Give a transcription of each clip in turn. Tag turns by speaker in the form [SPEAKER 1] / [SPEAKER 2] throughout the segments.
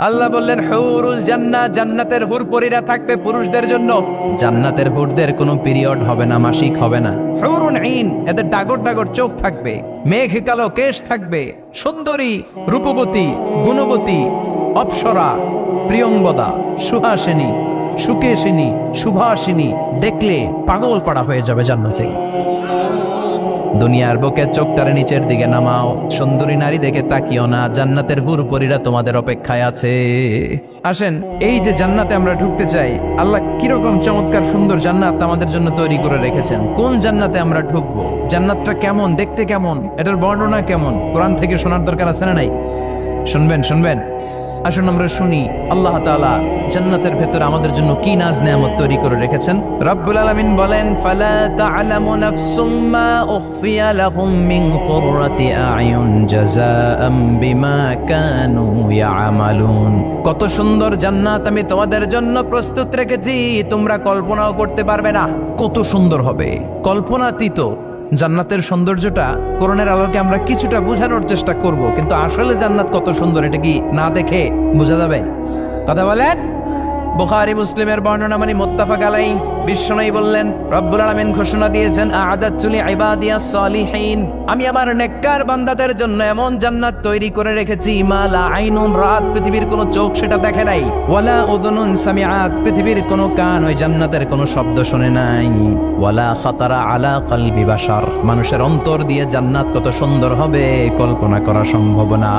[SPEAKER 1] আল্লাহ বললেন হুরুল জান্নাহ, জান্নাতের হুরপরীরা থাকবে পুরুষদের জন্য। জান্নাতের হুরদের কোনো পিরিয়ড হবে না, মাসিক হবে না। হুরুন আইন, এদের ডাগর ডাগর চোখ থাকবে, মেঘ কালো কেশ থাকবে, সুন্দরী, রূপবতী, গুণবতী, অপ্সরা, প্রিয়ংবদা, সুহাসিনী, সুকেশিনী, সুভাষিনী, দেখলে পাগল পাড়া হয়ে যাবে জান্নাতে। দুনিয়ার বুকে চোখটারে নিচের দিকে নামাও, সুন্দরী নারী দেখে তাকিও না, জান্নাতের হুরপরীরা তোমাদের অপেক্ষায় আছে। আসেন, এই যে জান্নাতে আমরা ঢুকতে চাই, আল্লাহ কিরকম চমৎকার সুন্দর জান্নাত আমাদের জন্য তৈরি করে রেখেছেন। কোন জান্নাতে আমরা ঢুকবো, জান্নাতটা কেমন, দেখতে কেমন, এটার বর্ণনা কেমন, কোরআন থেকে শোনার দরকার আছে না নাই? শুনবেন শুনবেন, আসুন আমরা শুনি আল্লাহ তাআলা জান্নাতের ভেতরে আমাদের জন্য কি নাজ নেয়ামত তৈরি করে রেখেছেন। রব্বুল আলামিন বলেন, ফালা তা'লামু নাফসুম মা উখফিয়া লাহুম মিন কুররাতি আ'য়ুন জাযাআম বিমা কানু ইয়া'মালুন। কত সুন্দর জান্নাত আমি তোমাদের জন্য প্রস্তুত রেখেছি, তোমরা কল্পনাও করতে পারবে না কত সুন্দর হবে। কল্পনাতীত জান্নাতের সৌন্দর্যটা কোরআনের আলোকে আমরা কিছুটা বোঝানোর চেষ্টা করব, কিন্তু আসলে জান্নাত কত সুন্দর এটা কি না দেখে বোঝা যাবে? কথা বলেন। বুখারী মুসলিমের বর্ণনা মানে মুত্তাফাক আলাইহি। বিশ্বনবী বললেন, রব্বুল আলামিন ঘোষণা দিয়েছেন, আ'আদাতু লিইবাদিয়াস সালিহিন, আমি আমার নেককার বান্দাদের জন্য এমন জান্নাত তৈরি করে রেখেছি, মা লা আইনুন রাত, পৃথিবীর কোনো চোখ সেটা দেখে নাই, ওয়ালা উযুনুন সামিআত, পৃথিবীর কোনো কান ওই জান্নাতের কোনো শব্দ শুনে নাই, ওয়ালা খাতারা আলা কলবি বাশার, মানুষের অন্তর দিয়ে জান্নাত কত সুন্দর হবে কল্পনা করা সম্ভব না,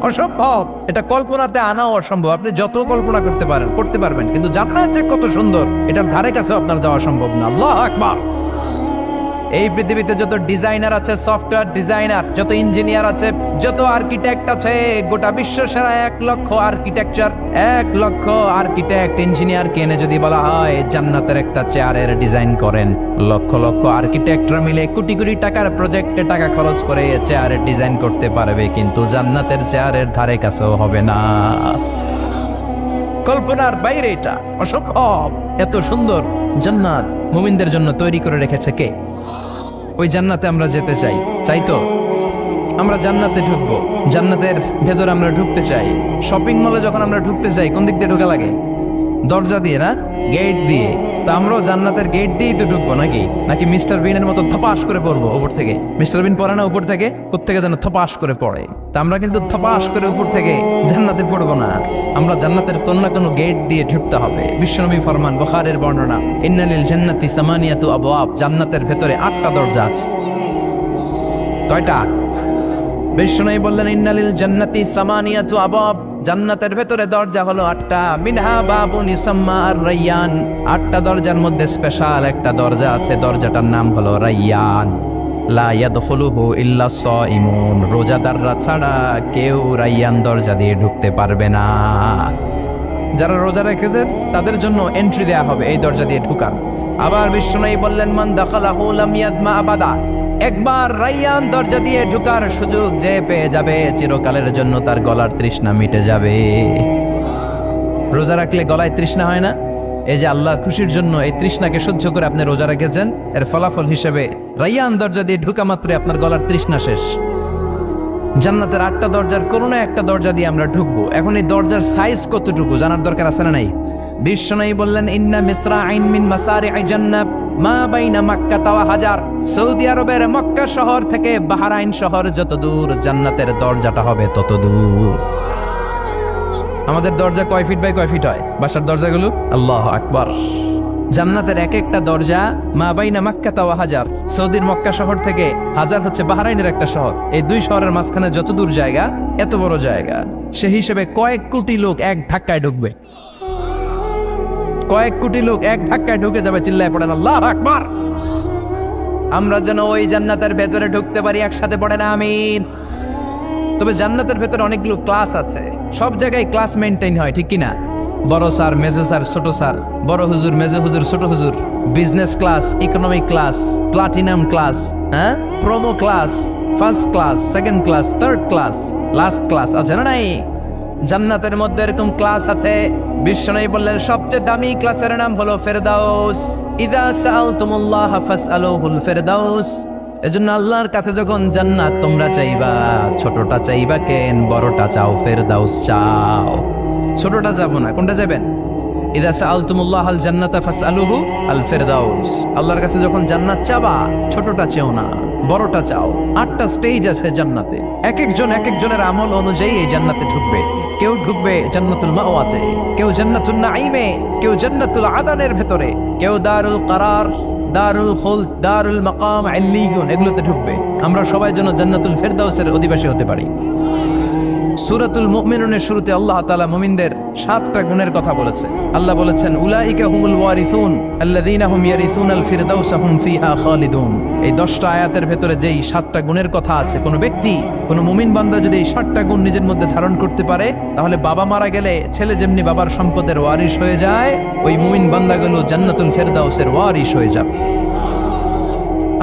[SPEAKER 1] অসম্ভব। এটা কল্পনাতে আনাও অসম্ভব। আপনি যত কল্পনা করতে পারবেন, কিন্তু জান্নাত যে কত সুন্দর এটার ধারে কাছে আপনার যাওয়া সম্ভব না। আল্লাহু আকবার। এই পৃথিবীতে যত ডিজাইনার আছে, সফটওয়্যার ডিজাইনার, যত ইঞ্জিনিয়ার আছে, যত আর্কিটেক্ট আছে, গোটা বিশ্ব সেরা 1 লক্ষ আর্কিটেকচার, 1 লক্ষ আর্কিটেক্ট ইঞ্জিনিয়ার কেনে যদি বলা হয় জান্নাতের একটা চেয়ারের ডিজাইন করেন, লক্ষ লক্ষ আর্কিটেক্টরা মিলে কোটি কোটি টাকার প্রজেক্টে টাকা খরচ করে চেয়ারের ডিজাইন করতে পারবে, কিন্তু জান্নাতের চেয়ারের ধারে কাছেও হবে না। কল্পনার বাইরে, এটা অসম্ভব। এত সুন্দর জান্নাত মুমিনদের জন্য তৈরি করে রেখেছে কে? ওই জান্নাতে আমরা যেতে চাই, চাই তো? আমরা জান্নাতে ঢুকবো, জান্নাতের ভেতরে আমরা ঢুকতে চাই। শপিং মলে যখন আমরা ঢুকতে চাই, কোন দিক দিয়ে ঢোকা লাগে? দরজা দিয়ে না, গেট দিয়ে। তো আমরাও জান্নাতের গেট দিয়েই তো ঢুকবো নাকি মিস্টার বিনের মতো থপাস করে পড়বো উপর থেকে? মিস্টার বিন পড়ে না উপর থেকে, কোত্থেকে যেন থপাস করে পড়ে। তা আমরা কিন্তু থপাস করে উপর থেকে জান্নাতে পড়বো না, আমরা জান্নাতের কোন না কোনো গেট দিয়ে ঢুকতে হবে। বিশ্বনবী ফরমান, বুখারীর বর্ণনা, ইন্নালিল জান্নাতি সামানিয়াতু আবওয়াব, জান্নাতের ভেতরে 8টা দরজা আছে। কয়টা? বিশ্বনবী বললেন, ইন্নালিল জান্নাতি সামানিয়াতু আবওয়াব, জান্নাতের ভেতরে দরজা হলো 8টা। মিনহা বাবুন ইউসাম্মা আর-রায়্যান, 8টা দরজার মধ্যে স্পেশাল একটা দরজা আছে, দরজাটার নাম হলো রায়্যান। লা ইয়াদখুলুহু ইল্লা সাইমুন, রোজাদাররা ছাড়া কেউ রায়্যান দরজা দিয়ে ঢুকতে পারবে না। যারা রোজা রেখেছেন তাদের জন্য এন্ট্রি দেয়া হবে এই দরজা দিয়ে ঢুকার। আবার বিশ্বনবী বললেন, মান দাখালাহু লাম ইয়াজমা আবাদা, একবার রায়্যান দরজা দিয়ে ঢুকার সুযোগ যে পেয়ে যাবে, চিরকালের জন্য তার গলার তৃষ্ণা মিটে যাবে। রোজা রাখলে গলায় তৃষ্ণা হয় না? এই যে আল্লাহর খুশির জন্য এই তৃষ্ণাকে সহ্য করে আপনি রোজা রেখেছেন, এর ফলাফল হিসেবে রায়্যান দরজা দিয়ে ঢুকা মাত্রই আপনার গলার তৃষ্ণা শেষ। জান্নাতের 8টা দরজার কোনো না একটা দরজা দিয়ে আমরা ঢুকবো। এখন এই দরজার সাইজ কতটুকু জানার দরকার আছে না নাই? বিশ্বনবী বললেন, ইন্না মিসরাইন মিন মাসারি'ই জান্নাত মা বাইনা মাক্কা ওয়া হাজার, সৌদি আরবের মক্কা শহর থেকে বাহরাইন শহর যত দূর, জান্নাতের দরজাটা হবে তত দূর। আমাদের দরজা কয় ফিট বাই কয় ফিট হয় বাসার দরজাগুলো? আল্লাহু আকবার। জান্নাতের এক একটা দরজা মা বাইনা মাক্কা ওয়া হাজার, সৌদির মক্কা শহর থেকে হাজার হচ্ছে বাহরাইনের একটা শহর, এই 2 শহরের মাঝখানে যত দূর জায়গা, এত বড় জায়গা। সেই হিসেবে কয়েক কোটি লোক এক ধাক্কায় ঢুকবে, কয়েক কোটি লোক এক ধাক্কায় ঢুকে যাবে। চিল্লায় পড়েন আল্লাহু আকবার। আমরা যেন ওই জান্নাতের ভেতরে ঢুকতে পারি, একসাথে পড়েন আমিন। তবে জান্নাতের ভেতরে অনেকগুলো ক্লাস আছে, সব জায়গায় ক্লাস মেনটেন হয়, ঠিক কিনা? বড় স্যার, মেজো স্যার, ছোট স্যার, বড় হুজুর, মেজো হুজুর, ছোট হুজুর, business class, economic class, platinum class, হ্যাঁ, promo class, first class, second class, third class, last class আছে না নাই? জান্নাতের মধ্যে এরকম ক্লাস আছে। বিশ্বনবী বললেন, সবচেয়ে দামি ক্লাসের নাম হলো ফেরদাউস। ইযা সাআলতুমুল্লাহ ফাসআলুহুল ফেরদাউস, এজন্য আল্লাহর কাছে যখন জান্নাত তোমরা চাইবা, ছোটটা চাইবা কেন, বড়টা চাও, ফেরদাউস চাও। ছোটটা যাবো না, কোনটা যাবেন? ইদা সাআলতুমুল্লাহ আল জান্নাতা ফাসআলুহু আল ফিরদাউস। আল্লাহর কাছে যখন জান্নাত চাবা, ছোটটা চেও না, বড়টা চাও। 8টা স্টেজ আছে জান্নাতে, এক একজনের আমল অনুযায়ী এই জান্নাতে ঢুকবে। কেউ ঢুকবে জান্নাতুল মাওয়াতে, কেউ জান্নাতুল নাঈমে, কেউ জান্নাতুল আদানের ভেতরে, কেউ দারুল কারার, দারুল খুলদ, দারুল মাকাম ইল্লিয়ুন, এগুলোতে ঢুকবে। আমরা সবাই যেন জান্নাতুল ফিরদাউসের অধিবাসী হতে পারি। সূরাতুল মুমিনুনের শুরুতে আল্লাহ তাআলা মুমিনদের 7টা গুণের কথা বলেছে। আল্লাহ বলেছেন উলাইকা হুমুল ওয়ারিসুন আল্লাযীনা হুম ইয়ারিসুনাল ফিরদাউসা হুম ফিহা খালিদুন। এই 10টা আয়াতের ভেতরে যেই 7টা গুণের কথা আছে, কোন ব্যক্তি, কোন মুমিন বান্দা যদি এই 7টা গুণ নিজের মধ্যে ধারণ করতে পারে, তাহলে বাবা মারা গেলে ছেলে যেমনি বাবার সম্পদের ওয়ারিশ হয়ে যায়, ওই মুমিন বান্দাগুলো জান্নাতুল ফিরদাউসের ওয়ারিশ হয়ে যাবে।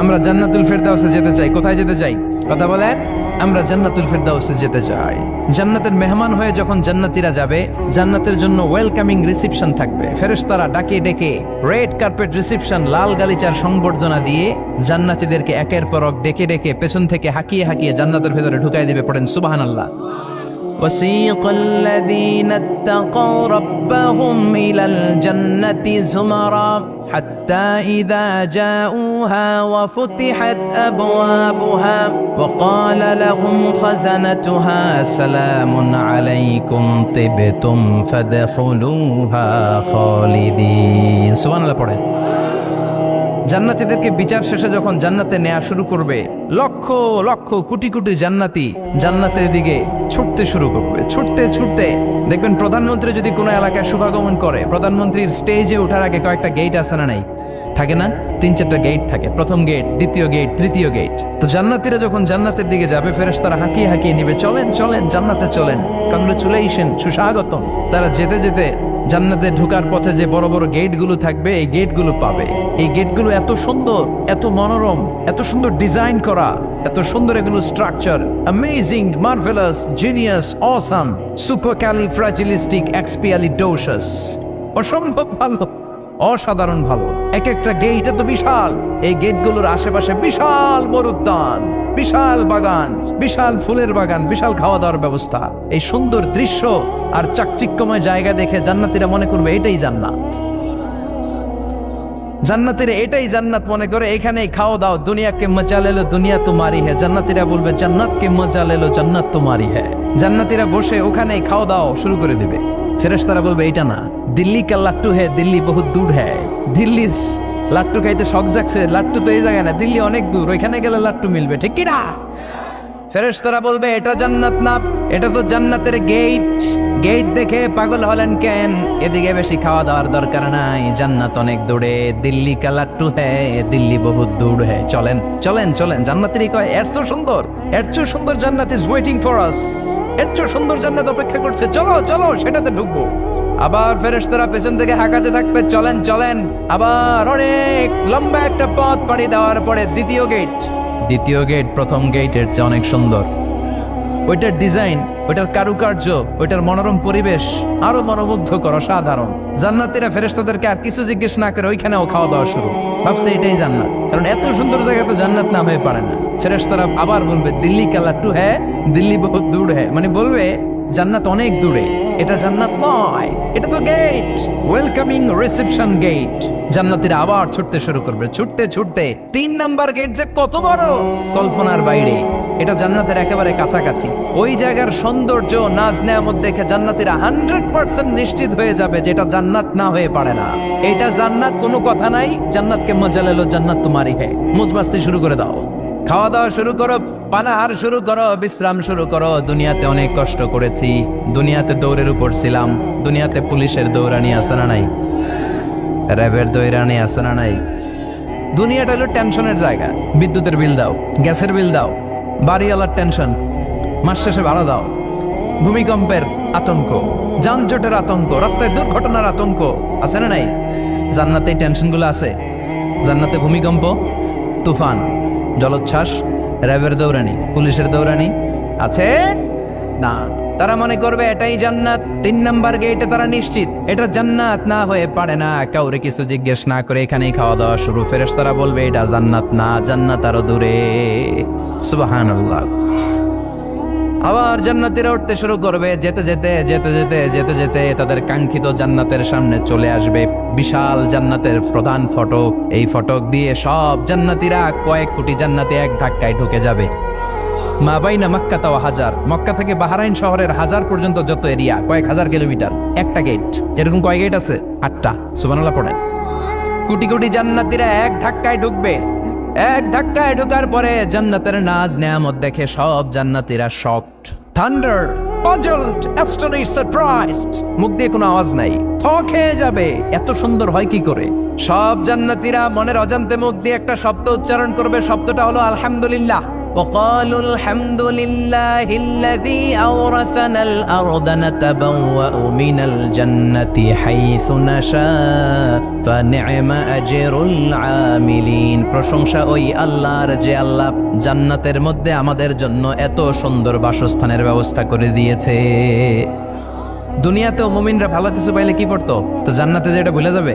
[SPEAKER 1] আমরা জান্নাতুল ফিরদাউসে যেতে চাই। কোথায় যেতে চাই? কথা বলেন। আমরা জান্নাতুল ফিরদাউসে যেতে চাই। জান্নাতের মেহমান হয়ে যখন জান্নাতীরা যাবে, জান্নাতের জন্য ওয়েলকামিং রিসেপশন থাকবে। ফেরেশতারা ডাকে ডেকে রেড কার্পেট রিসেপশন, লাল গালিচার সংবর্ধনা দিয়ে জান্নাতীদেরকে একের পর এক ডেকে ডেকে পেছন থেকে হাঁকিয়ে হাঁকিয়ে জান্নাতের ভেতরে ঢুকাই দিবে। পড়েন সুবহানাল্লাহ। وسيق الذين اتقوا ربهم إلى الجنة زمرا حتى إذا جاءوها وفتحت أبوابها وقال لهم خزنتها سلام عليكم طبتم فادخلوها خالدين سبحان الله পড়ে। জান্নাতীদেরকে বিচার শেষে যখন জান্নাতে নেওয়া শুরু করবে, লক্ষ লক্ষ কোটি কোটি জান্নাতি জান্নাতের দিকে ছুটতে শুরু করবে। ছুটতে ছুটতে দেখবেন প্রধানমন্ত্রী যদি কোনো এলাকায় শুভাগমন করে, প্রধানমন্ত্রীর স্টেজে ওঠার আগে কয়েকটা গেট আছে না নাই? থাকে না? 3-4টা গেট থাকে। প্রথম গেট, দ্বিতীয় গেট, তৃতীয় গেট। তো জান্নাতীরা যখন জান্নাতের দিকে যাবে, ফেরেশতারা হাঁকিয়ে হাঁকিয়ে নিবে, চলেন চলেন জান্নাতে চলেন, কংগ্রেচুলেশন, সুস্বাগতম। তারা যেতে যেতে জান্নাতে ঢোকার পথে যে বড় বড় গেটগুলো থাকবে, এই গেটগুলো পাবে। এই গেটগুলো এত সুন্দর, এত মনোরম, এত সুন্দর ডিজাইন করা, এত সুন্দর এগুলো structure, amazing, marvellous, genius, awesome, supercalifragilisticexpialidocious, অসম্ভব ভালো, অসাধারণ ভালো। এক একটা গেট এত বিশাল। এই গেটগুলোর আশেপাশে বিশাল মরুদ্যান, বিশাল বাগান, বিশাল ফুলের বাগান, বিশাল খাওয়া দাওয়ার ব্যবস্থা। এই সুন্দর দৃশ্য আর চাকচিক্যময় জায়গা দেখে জান্নাতীরা মনে করবে এটাই জান্নাত। জান্নাতীরা এটাই জান্নাত মনে করে, এখানেই খাও দাও, দুনিয়া কে মজা লেলো দুনিয়া তোমারি হ্যায়। জান্নাতীরা বলবে জান্নাত কে মজা লেলো জান্নাত তোমারি হ্যায়। জান্নাতীরা বসে ওখানেই খাও দাও শুরু করে দিবে। ফেরেশতারা বলবে এটা না, দিল্লি কা লাট্টু হ্যায়, দিল্লি বহুত দূর হ্যায়। দিল্লির লাট্টু খাইতে শখ জাগছে, লাট্টু তো এই জায়গায় না, দিল্লি অনেক দূর, ওইখানে গেলে লাট্টু মিলবে, ঠিক কি না? ফেরেশতারা বলবে এটা জান্নাত না, এটা তো জান্নাতের গেট। গেট দেখে পাগল হলেন কেন? এদিকে বেশি খাওয়া দাওয়ার দরকার নাই, জান্নাত অনেক দূরে। দিল্লি কা লাট্টু হ্যায়, দিল্লি বহুত দূর হ্যায়। চলেন চলেন চলেন। জান্নাতেরই কয় এর চেয়ে সুন্দর, এর চেয়ে সুন্দর জান্নাত ইজ ওয়েটিং ফর আস। এর চেয়ে সুন্দর জান্নাত অপেক্ষা করছে, চলো চলো সেটাতে ঢুকবো। আবার ফেরেশতারা পেছন থেকে হাঁকাতে থাকবে, চলেন চলেন। আবার অনেক লম্বা একটা পথ পাড়ি দেওয়ার পরে দ্বিতীয় গেট। দ্বিতীয় গেট প্রথম গেটের চেয়ে অনেক সুন্দর। ওইটার ডিজাইন, ওইটার কারুকার্য, ওইটার মনোরম পরিবেশ আরো মনোমুগ্ধকর, অসাধারণ। জান্নাতীরা ফেরেশতাদেরকে আর কিছু জিজ্ঞেস না করে ওইখানেও খাওয়া দাওয়া শুরু। ভাবছে এটাই জান্নাত, কারণ এত সুন্দর জায়গা তো জান্নাত না হয়ে পারে না। ফেরেশতারা আবার বলবে দিল্লি কা লাট্টু হ্যায়, দিল্লি বহুত দূর হ্যায়, মানে বলবে জান্নাত অনেক দূরে, এটা জান্নাত নয়, এটা তো গেট, ওয়েলকামিং রিসেপশন গেট। জান্নাতীরা আবার ছুটতে শুরু করবে। ছুটতে ছুটতে 3 নাম্বার গেট যে কত বড়, কল্পনার বাইরে। এটা জান্নাতের একেবারে কাছাকাছি। ওই জায়গার সৌন্দর্য, নাজ নেয়ামত দেখে জান্নাতীরা 100% নিশ্চিত হয়ে যাবে যেটা জান্নাত না হয়ে পারে না। এটা জান্নাত, কোনো কথা নাই। জান্নাতকে মজা লেলো জান্নাত তোমারই হ্যায়। মুজমাস্তি শুরু করে দাও, খাওয়া দাওয়া শুরু করো, পানাহার শুরু করো, বিশ্রাম শুরু করো। দুনিয়াতে অনেক কষ্ট করেছি, দুনিয়াতে দৌড়ের উপর ছিলাম, দুনিয়াতে পুলিশের দৌড়ানি আছে না নাই, র্যাবের দৌড়ানি আছে না নাই। দুনিয়াটা হলো টেনশনের জায়গা। বিদ্যুতের বিল দাও, গ্যাসের বিল দাও, বাড়িওয়ালার টেনশন, মাস শেষে ভাড়া দাও, ভূমিকম্পের আতঙ্ক, যানজটের আতঙ্ক, রাস্তায় দুর্ঘটনার আতঙ্ক আছে না নাই। জান্নাতে এই টেনশনগুলো আছে। জান্নাতে ভূমিকম্প, তুফান, জলোচ্ছ্বাস, র্যাবের দৌড়ানি, পুলিশের দৌড়ানি আছে না। তারা মনে করবে এটাই জান্নাত। 3 নাম্বার গেটে তারা নিশ্চিত এটা জান্নাত না হয়ে পারে না। কাউরে কিছু জিজ্ঞেস না করে এখানেই খাওয়া দাওয়া শুরু। ফেরেশতারা বলবে এটা জান্নাত না, জান্নাত আরো দূরে। সুবহানাল্লাহ। আবার জান্নাতীরা উঠতে শুরু করবে। যেতে যেতে যেতে যেতে যেতে যেতে তাদের কাঙ্ক্ষিত জান্নাতের সামনে চলে আসবে বিশাল জান্নাতের প্রধান ফটক। এই ফটক দিয়ে সব জান্নাতীরা, কয়েক কোটি জান্নাতি এক ধাক্কায় ঢুকে যাবে। মা বাইনা মক্কা তাও হাজার, মক্কা থেকে বাহরাইন শহরের হাজার পর্যন্ত যত এরিয়া, কয়েক হাজার কিলোমিটার, একটা গেট। এরকম কয় গেট আছে? 8টা। সুবহানাল্লাহ পড়েন। কোটি কোটি জান্নাতীরা এক ধাক্কায় ঢুকবে। এক ধাক্কায় ঢোকার পরে জান্নাতের নাজ নেয়ামত দেখে সব জান্নাতীরা shocked, thunder, puzzled, astonished, surprised. মুখ দিয়ে কোনো আওয়াজ নাই, থ খেয়ে যাবে। এত সুন্দর হয় কি করে? সব জান্নাতীরা মনের অজান্তে মুখ দিয়ে একটা শব্দ উচ্চারণ করবে। শব্দটা হলো আলহামদুলিল্লাহ। وقالوا الحمد لله الذي أورثنا الأرض نتبوأ من الجنة حيث نشاء فنعم أجر العاملين। প্রশংসা ওই আল্লাহর যে আল্লাহ জান্নাতের মধ্যে আমাদের জন্য এত সুন্দর বাসস্থানের ব্যবস্থা করে দিয়েছে। দুনিয়াতেও মুমিনরা ভালো কিছু পাইলে কি পড়তো? তো জান্নাতে যেটা ভুলে যাবে।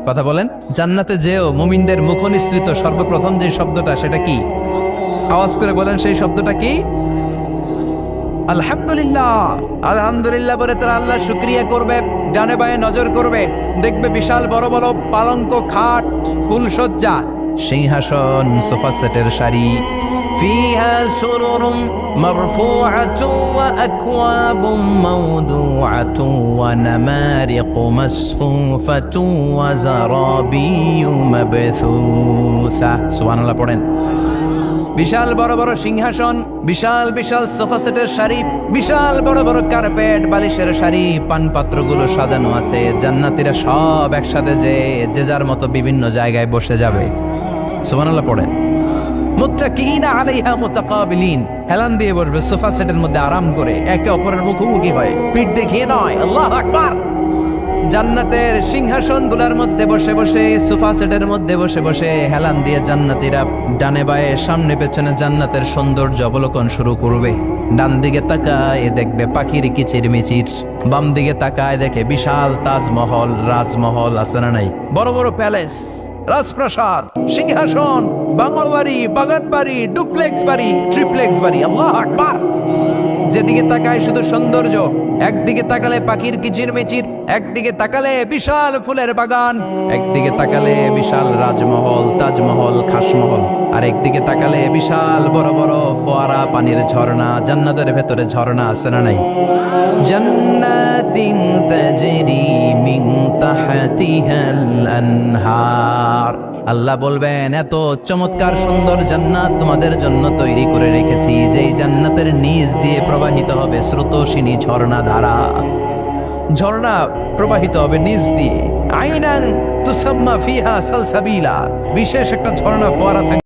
[SPEAKER 1] কথা বলেন। জান্নাতে যেও মুমিনদের মুখ নিঃসৃত সর্বপ্রথম যে শব্দটা, সেটা কি? আওয়াজ করে বলেন, সেই শব্দটা কি? আলহামদুলিল্লাহ। আলহামদুলিল্লাহ বলে তারা আল্লাহ শুকরিয়া করবে। ডানে বায়ে নজর করবে, দেখবে বিশাল বড় বড় পালঙ্ক, খাট, ফুলসজ্জা, সিংহাসন, সোফা সেটের সারি। ফিহা সুরুরুম মারফুআতুন ওয়া আকওয়াবুম মাওদুআতুন ওয়া নামারিকু মাসফুফাতুন ওয়া যারাবিয়্যু মাবথুসা। সুবহানাল্লাহ পড়েন। বিশাল বড় বড় সিংহাসন, বিশাল বিশাল সোফা সেটের সারি, বিশাল বড় বড় কার্পেট, বালিশের সারি, পানপাত্রগুলো সাজানো আছে। জান্নাতীরা সব একসাথে যে যার মতো বিভিন্ন জায়গায় বসে যাবে। সুবহানাল্লাহ পড়েন। মুত্তাকিনা আলাইহা মুতাকাবিলিন, হেলান দিয়ে বসবে সোফা সেটের মধ্যে আরাম করে, একে অপরের মুখোমুখি হয়ে, পিঠ দেখিয়ে নয়। আল্লাহু আকবার। জান্নাতের সিংহাসনগুলোর মধ্যে বসে বসে, সোফা সেটের মধ্যে বসে বসে হেলান দিয়ে জান্নাতীরা ডানে বায়ে সামনে পেছনে জান্নাতের সৌন্দর্য অবলোকন শুরু করবে। ডান দিকে তাকায় দেখবে পাখির কিচির মিচির, বাম দিকে তাকায় দেখে বিশাল তাজমহল, রাজমহল আছে না নাই? বড় বড় প্যালেস, রাজপ্রাসাদ, সিংহাসন, বাংলো বাড়ি, বাগান বাড়ি, ডুপ্লেক্স বাড়ি, ট্রিপ্লেক্স বাড়ি। আল্লাহু আকবার। যেদিকে তাকায় শুধু সৌন্দর্য। একদিকে তাকালে পাখির কিচির মিচির, একদিকে তাকালে বিশাল ফুলের বাগান, একদিকে তাকালে বিশাল রাজমহল, তাজমহল, খাসমহল, আর একদিকে তাকালে বিশাল বড় বড় ফোয়ারা, পানির ঝর্ণা। জান্নাতের ভেতরে ঝর্ণা আছে না নাই? জান্নাতিন তাজরি মিন তাহতিহাল আনহার। আল্লাহ বলবেন, এত চমৎকার সুন্দর জান্নাত তোমাদের জন্য তৈরি করে রেখেছি, যেই জান্নাতের নিচ দিয়ে প্রবাহিত হবে স্রোতস্বিনী ঝর্ণা ধারা। ঝর্ণা প্রবাহিত হবে নিচ দিয়ে। আইনান তুসাম্মা ফিহা সালসাবিলা, বিশেষ একটা ঝর্ণা ফোয়ারা থাকবে।